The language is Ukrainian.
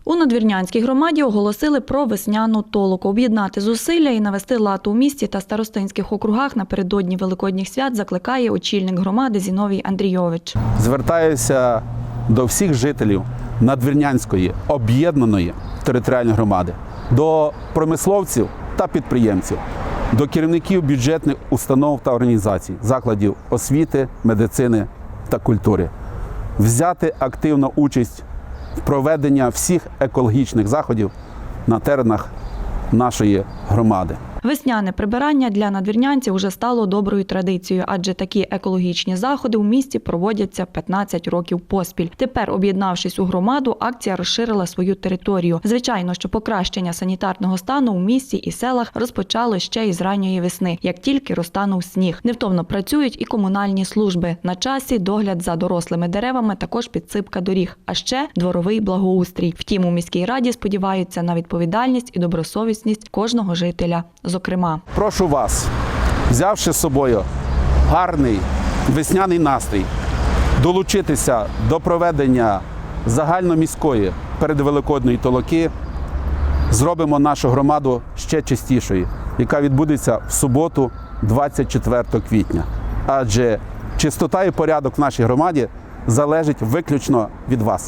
У Надвірнянській громаді оголосили про весняну толоку. Об'єднати зусилля і навести лад у місті та старостинських округах напередодні Великодніх свят закликає очільник громади Зіновій Андрійович. Звертаюся до всіх жителів Надвірнянської об'єднаної територіальної громади, до промисловців та підприємців, до керівників бюджетних установ та організацій, закладів освіти, медицини та культури. Взяти активну участь в проведенні всіх екологічних заходів на теренах нашої громади. Весняне прибирання для надвірнянців уже стало доброю традицією, адже такі екологічні заходи у місті проводяться 15 років поспіль. Тепер, об'єднавшись у громаду, акція розширила свою територію. Звичайно, що покращення санітарного стану у місті і селах розпочало ще із ранньої весни, як тільки розтанув сніг. Невтомно працюють і комунальні служби. На часі догляд за дорослими деревами, також підсипка доріг, а ще дворовий благоустрій. Втім, у міській раді сподіваються на відповідальність і добросовісність кожного жителя. Зокрема, прошу вас, взявши з собою гарний весняний настрій, долучитися до проведення загальноміської передвеликодної толоки, зробимо нашу громаду ще чистішою, яка відбудеться в суботу, 24 квітня. Адже чистота і порядок в нашій громаді залежить виключно від вас.